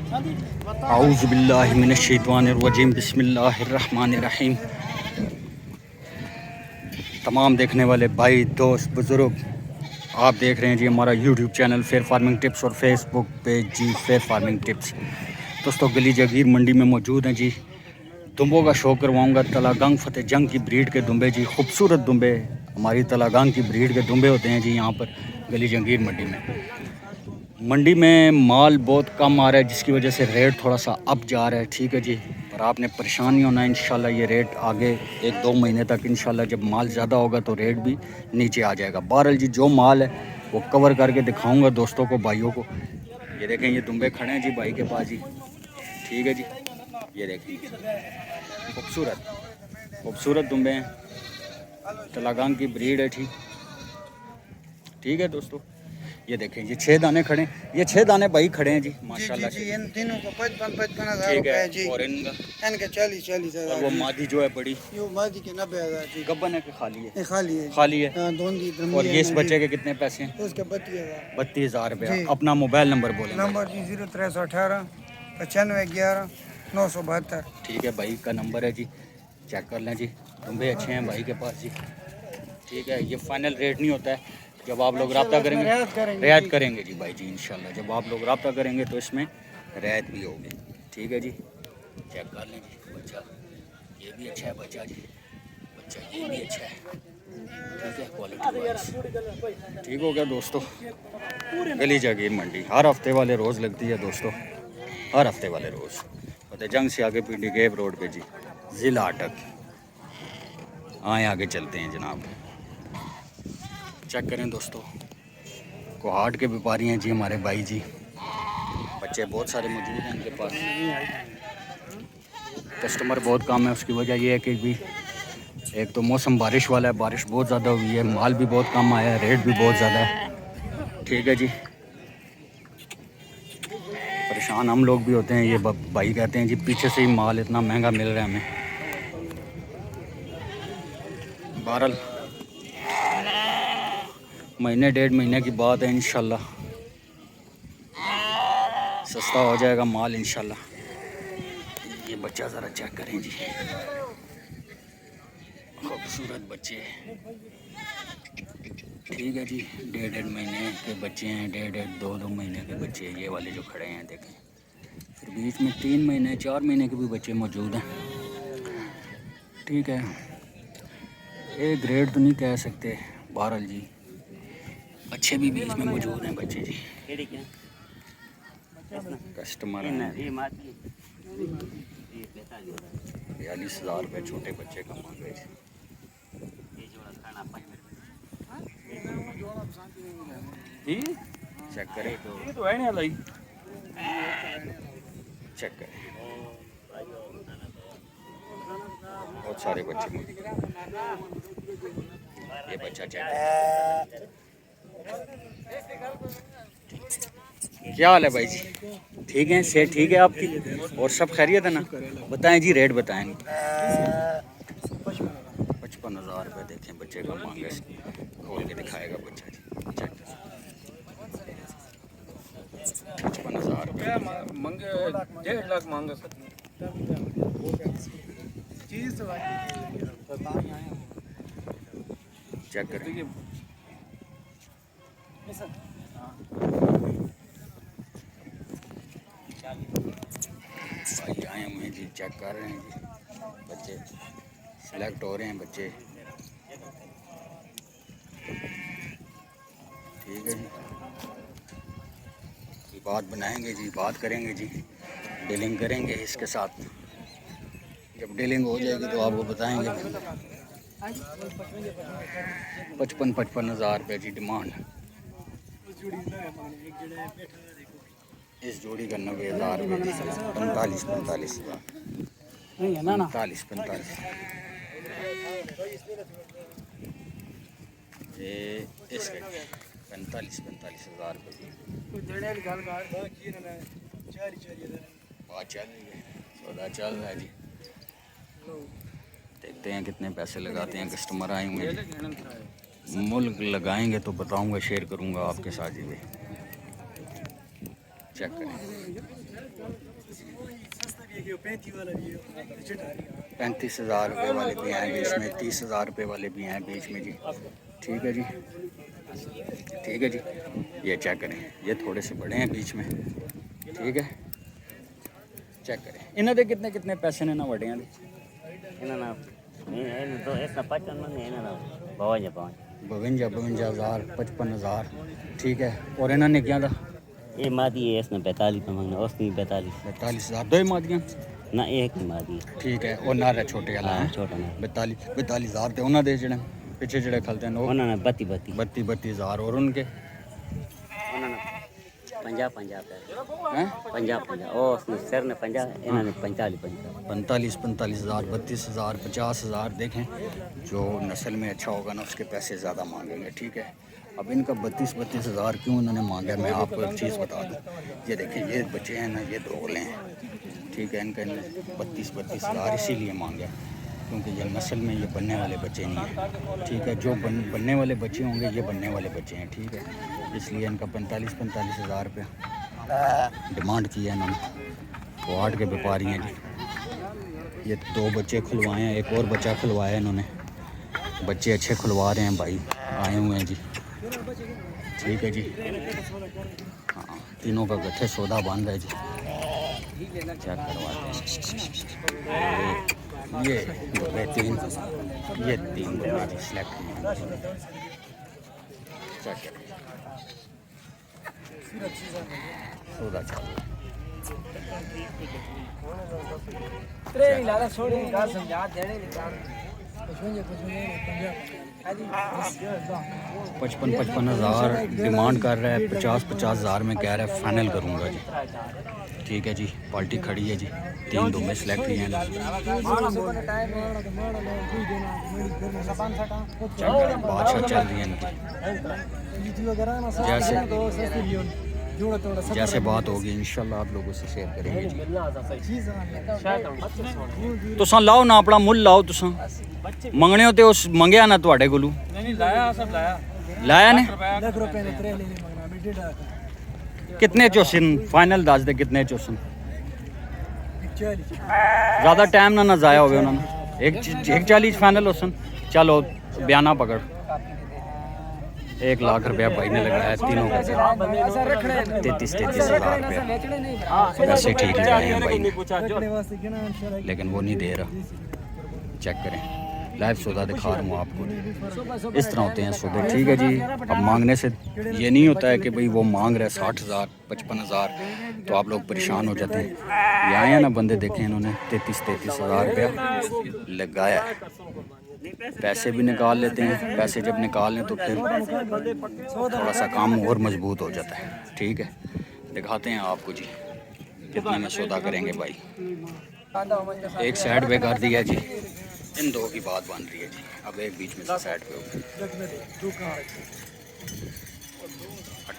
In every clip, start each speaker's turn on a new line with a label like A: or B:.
A: औज़ु बिल्लाहि मिनश्शैतानिर्रजीम बिस्मिल्लाहिर्रहमानिर्रहीम। तमाम देखने वाले भाई दोस्त बुज़ुर्ग, आप देख रहे हैं जी हमारा YouTube channel fair farming tips और फेसबुक पेज जी फेयर फार्मिंग टिप्स। दोस्तों गली जागीर मंडी में मौजूद हैं जी। दुम्बों का शो करवाऊँगा। तलागंग फतेह जंग की ब्रीड के दुम्बे जी, खूबसूरत दुम्बे हमारी तलागंग की ब्रीड के दुम्बे होते हैं जी। यहाँ पर गली जंगीर मंडी में माल बहुत कम आ रहा है, जिसकी वजह से रेट थोड़ा सा अप जा रहा है। ठीक है जी, पर आपने परेशान नहीं होना। इंशाल्लाह ये रेट आगे 1-2 महीने तक इंशाल्लाह जब माल ज़्यादा होगा तो रेट भी नीचे आ जाएगा। बहरहाल जी जो माल है वो कवर करके दिखाऊंगा दोस्तों को, भाइयों को। ये देखें, ये दुम्बे खड़े हैं जी भाई के पास जी। ठीक है जी, ये देखें खूबसूरत खूबसूरत दुम्बे हैं, तलागंग की ब्रीड है। ठीक है दोस्तों, ये देखें ये 6 दाने खड़े हैं, ये 6 दाने भाई खड़े हैं जी माशाल्लाह से।
B: इन तीनों को 55,000 हज़ार
A: ठीक है
B: जी।
A: और इनके
B: 40,000
A: और वो मादी जो है बड़ी,
B: ये मादी के 90,000 जी।
A: गब्बन है कि खाली है?
B: खाली है।
A: और ये इस बच्चे के कितने पैसे हैं?
B: उसके 32,000।
A: 32,000 रुपये। अपना मोबाइल नंबर बोलें।
B: नंबर जी 0318 9511 972।
A: ठीक है, भाई का नंबर है जी, चेक कर लें जी। दुम्बे अच्छे हैं भाई के पास जी। ठीक है, ये फाइनल रेट नहीं होता है, जब आप लोग रब्ता करेंगे रियायत करेंगे जी भाई जी इंशाल्लाह। जब आप लोग रब्ता करेंगे तो इसमें रियायत भी होगी। ठीक है जी, चेक कर लें जी। बच्चा ये भी अच्छा है, बच्चा जी, बच्चा ये भी अच्छा है। ठीक है, क्वालिटी वाइज ठीक हो गया दोस्तों। गली जागीर मंडी हर हफ्ते वाले रोज़ लगती है दोस्तों, हर हफ्ते वाले रोज़। फतेह जंग से आगे पीडी गेब रोड पे जी, ज़िला अटक। आए आगे चलते हैं जनाब, चेक करें दोस्तों। कोहाट के व्यापारी हैं जी हमारे भाई जी। बच्चे बहुत सारे मौजूद हैं इनके पास, कस्टमर बहुत कम है। उसकी वजह यह है कि भी एक तो मौसम बारिश वाला है, बारिश बहुत ज़्यादा हुई है, माल भी बहुत कम आया है, रेट भी बहुत ज़्यादा है। ठीक है जी, परेशान हम लोग भी होते हैं। ये भाई कहते हैं जी पीछे से ही माल इतना महंगा मिल रहा है हमें। बहरहाल महीने 1.5 महीने की बात है, इंशाल्लाह सस्ता हो जाएगा माल इंशाल्लाह। ये बच्चा ज़रा चेक करें जी, खूबसूरत बच्चे। ठीक है जी, 1.5 महीने के बच्चे हैं, 1.5 2 महीने के बच्चे ये वाले जो खड़े हैं देखें। फिर बीच में 3 महीने 4 महीने के भी बच्चे मौजूद हैं। ठीक है, एक ग्रेड तो नहीं कह सकते, बहरहाल जी अच्छे भी बीच में मौजूद हैं बच्चे जी। कस्टमर 42,000 रुपये छोटे बच्चे का मांगे थे। चेक करें चेक करें, बहुत सारे बच्चे मौजूद हैं। ये बच्चा चेक, क्या हाल है भाई जी? ठीक है, सेहत ठीक है आपकी और सब खैरियत है ना? बताएं जी, रेट बताएं। 55,000 रुपये देखें बच्चे का मांगे, खोल के दिखाएगा बच्चा जी। 55,000 रुपये
C: मांगे, 1.5 लाख मांगे सर।
A: चेक करें। भाई आए हुए हैं जी, चेक कर रहे हैं जी, बच्चे सिलेक्ट हो रहे हैं बच्चे। ठीक है जी, बात बनाएंगे जी, बात करेंगे जी, डीलिंग करेंगे इसके साथ। जब डीलिंग हो जाएगी तो आपको बताएंगे। 55,000 रुपये जी डिमांड। इस जोड़ी का 90,000 रुपये, 45,000 45,000 ये इसके 45,000 रुपये। सौदा चल रहा है जी, देखते हैं कितने पैसे लगाते हैं। कस्टमर आए हुए हैं, मुल्क लगाएंगे तो बताऊंगा, शेयर करूंगा आपके साथ जी। चेक करें। 35,000 रुपये वाले भी हैं बीच में, 30,000 रुपये वाले भी हैं बीच में जी। ठीक है जी, ठीक है जी। ये चेक करें, ये थोड़े से बड़े हैं बीच में। ठीक है, चेक करें इन्हों के कितने कितने पैसे ने ना बड़े हैं
D: इन्होंने तो ऐसा 55 में इन्होंने
A: 52,000 55,000। ठीक है, और इन्होंने क्या था
D: ये मादी है, इसने 45 में मांगना, उसने 45
A: 45,000 दो ही मादियाँ।
D: ना एक ही मादी है।
A: ठीक है, और नारे छोटे वाला
D: हाँ
A: है
D: छोटा ना
A: 42,000 थे उन्होंने जड़े पिछे जड़े खलते हैं वो
D: उन्होंने 32
A: 32,000 और उनके
D: उन्होंने 50 पे
A: हैं
D: 50 और उसने सर ने 50 इन्होंने 45
A: 45,000 32,000 50,000। देखें जो नस्ल में अच्छा होगा ना उसके पैसे ज़्यादा मांगेंगे। ठीक है, अब इनका 32,000 क्यों उन्होंने मांगा है, मैं आपको एक चीज़ बता दूं। ये देखें, ये बच्चे हैं ना, ये दोगले हैं। ठीक है, इनका 32,000 इसीलिए मांगा है क्योंकि ये नस्ल में ये बनने वाले बच्चे नहीं हैं। ठीक है, जो बनने वाले बच्चे होंगे ये बनने वाले बच्चे हैं। ठीक है, इसलिए इनका 45,000 रुपये डिमांड किया इन्होंने। वार्ड के व्यापारी हैं जी। ये 2 बच्चे खुलवाए हैं, एक और बच्चा खुलवाया इन्होंने। बच्चे अच्छे खुलवा रहे हैं भाई, आए हुए हैं जी। ठीक है जी, हाँ तीनों का गठे सौदा बन रहा है जी। चेक करवाते हैं। ये तीन सिलेक्ट चेक करें सौदा चल पचपन 55,000 डिमांड कर रहा है, 50,000 में कह रहा है फाइनल करूँगा जी। ठीक है जी, पार्टी खड़ी है जी, 3 दुम्बे सेलेक्ट किए हैं। बादशाह चल रही है इनकी। जैसे बात होगी इंशाल्लाह आप लोगों से शेयर करेंगे जी। तुसां लाओ ना अपना मुल लाओ, तुसां मंगने हो तो उस मंगया ना तुहाडे कोलू लाया ने कितने चोसन फाइनल दस दे कितने चोसन ज़्यादा टाइम ना जाया होवे उन्होंने 140 फाइनल होसन। चलो बयाना पकड़ 1 लाख रुपया भाई ने लगाया तीनों का 33,000 रुपया पैसे ठीक लगाए हैं भाई ने, लेकिन वो नहीं दे रहा। चेक करें, लाइव सौदा दिखा रहा हूँ आपको। इस तरह होते हैं सौदे। ठीक है जी, अब मांगने से ये नहीं होता है कि भाई वो मांग रहा है 60,000 55,000 तो आप लोग परेशान हो जाते हैं। ये आए हैं ना बंदे, देखें इन्होंने 33,000 रुपया लगाया है। पैसे भी निकाल लेते हैं, पैसे जब निकाल लें तो फिर थोड़ा सा काम और मजबूत हो जाता है। ठीक है, दिखाते हैं आपको जी कितने में सौदा करेंगे भाई। एक साइड पे कर दिया जी, इन 2 की बात बन रही है जी। अब एक बीच में से साइड पे हो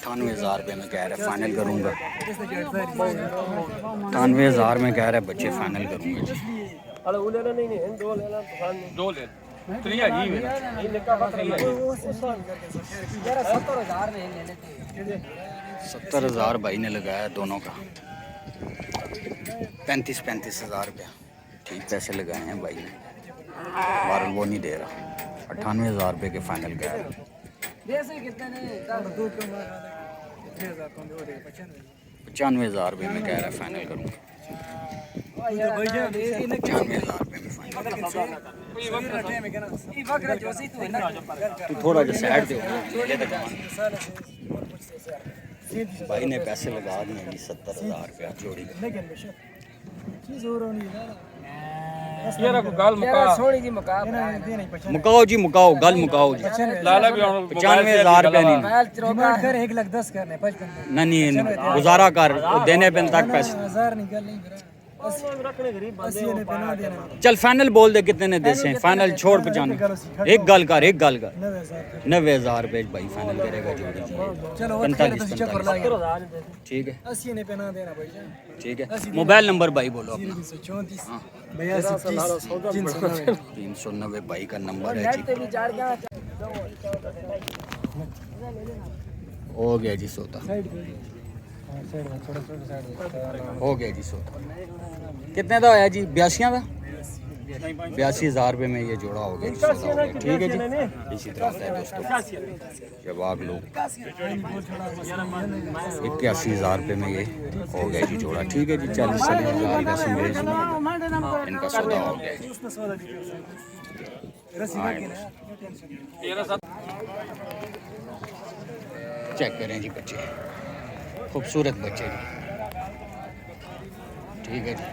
A: 98,000 रुपये में कह रहा है फाइनल करूँगा। 98,000 में कह रहा है बच्चे फाइनल करूँगा जी। 70,000 भाई ने लगाया दोनों का, 35,000 रुपया ठीक पैसे लगाए हैं भाई ने। बार वो नहीं दे रहा, 98,000 रुपये के फाइनल गया। 95,000 रुपये में कह रहा है फाइनल करूँगा। 95,000 रुपये में फाइनल। तू थोड़ा जो साइड दे भाई ने पैसे लगा दिए जी 70,000 रुपया जोड़ी। मुकाओ जी मुकाओ, गल मुकाओ जी। 95,000 रुपया नहीं गुजारा कर देने पे तक पैसे। चल फाइनल बोल दे कितने ने देसे फाइनल छोड़ 95। एक गल कर 90,000 रुपये भाई फाइनल करेगा जोड़ी। 45 ठीक है, ठीक है। मोबाइल नंबर भाई बोलो अपना। 390 भाई का नंबर है जी। हो गया जी सौदा, हो गया जी सौदा। कितने का होया जी 82 का 82,000 रुपये में ये जोड़ा हो गया जी, सौदा हो गया। ठीक है जी। इसी तरह होता है दोस्तों जब आप लोग 81,000 रुपये में ये हो गया जी जोड़ा। ठीक है जी। 40,000 का संदेश इनका सौदा हो गया जी। चेक करें जी बच्चे, खूबसूरत बच्चे जी। ठीक है जी।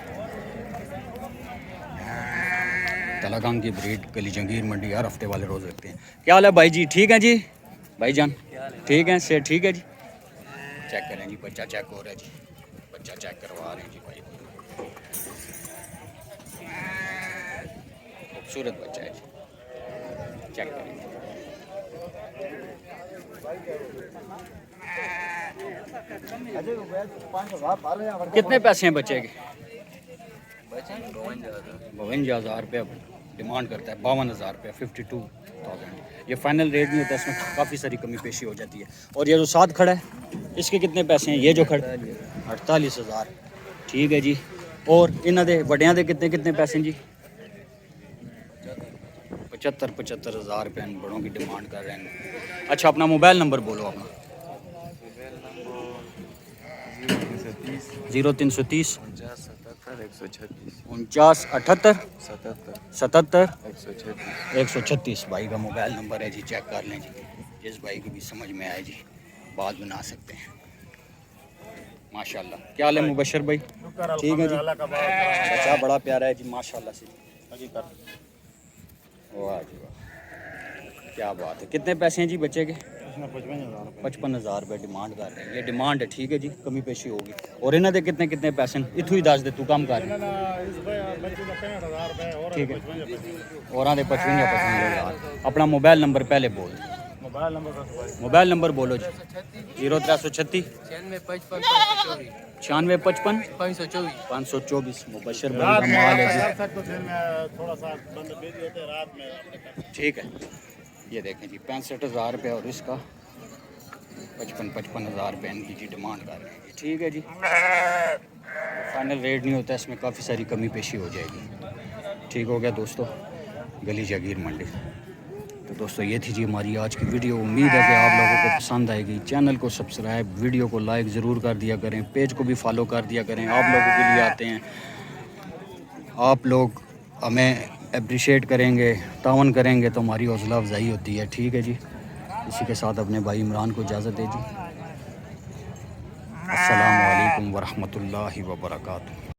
A: तलाकांग की ब्रीड गली जंगीर मंडी हर हफ्ते वाले रोज़ रखते हैं। क्या हाल है भाई जी? ठीक है जी भाईजान? ठीक है सेठ? ठीक है जी। चेक करें जी, बच्चा चेक हो रहा है जी, बच्चा चेक करवा रहे हैं जी भाई। खूबसूरत बच्चा है जी, चेक करें। कितने पैसे हैं बच्चे के? 52,000 रुपये डिमांड करता है। 52,000 रुपये 52,000। ये फाइनल रेट नहीं होता, इसमें काफ़ी सारी कमी पेशी हो जाती है। और ये जो साथ खड़ा है इसके कितने पैसे हैं? ये जो खड़ा 48,000। ठीक है जी। और इन्हों के वड्डिया के कितने कितने पैसे हैं जी? 75,000 रुपये बड़ों की डिमांड कर रहे हैं। अच्छा अपना मोबाइल नंबर बोलो अपना। 0330 49 78 77 136 भाई का मोबाइल नंबर है जी। चेक कर लें जी, जिस भाई को भी समझ में आए जी बात बना सकते हैं। माशाल्लाह। क्या हाल है मुबशर भाई? ठीक है जी। बच्चा बड़ा प्यारा है जी माशाल्लाह से। वाह जी वाह, क्या बात है। कितने पैसे हैं जी बच्चे के? 55,000 रुपये डिमांड कर रहे हैं। ये डिमांड है। ठीक है जी, कमी पेशी होगी। और इन्हों के कितने कितने पैसे हैं? इतों ही दस दे, तू कम कर। ठीक है। और 55,000। अपना मोबाइल नंबर पहले बोल। मोबाइल नंबर बोलो जी। 0336 96 55 524 मुबशर भाई का माल है जी। ठीक है। ये देखें जी 65,000 रुपये और इसका 55,000 रुपये इनकी जी डिमांड कर रहे हैं। ठीक है जी। फाइनल रेट नहीं होता, इसमें काफ़ी सारी कमी पेशी हो जाएगी। ठीक हो गया दोस्तों, गली जागीर मंडी। तो दोस्तों ये थी जी हमारी आज की वीडियो। उम्मीद है कि आप लोगों को पसंद आएगी। चैनल को सब्सक्राइब, वीडियो को लाइक ज़रूर कर दिया करें, पेज को भी फॉलो कर दिया करें। आप लोगों के लिए आते हैं, आप लोग हमें अप्रिशिएट करेंगे, तावन करेंगे तो हमारी हौसला अफजाई होती है। ठीक है जी। इसी के साथ अपने भाई इमरान को इजाज़त दे जी। अस्सलामु अलैकुम वरहमतुल्लाहि वबरकातुहू।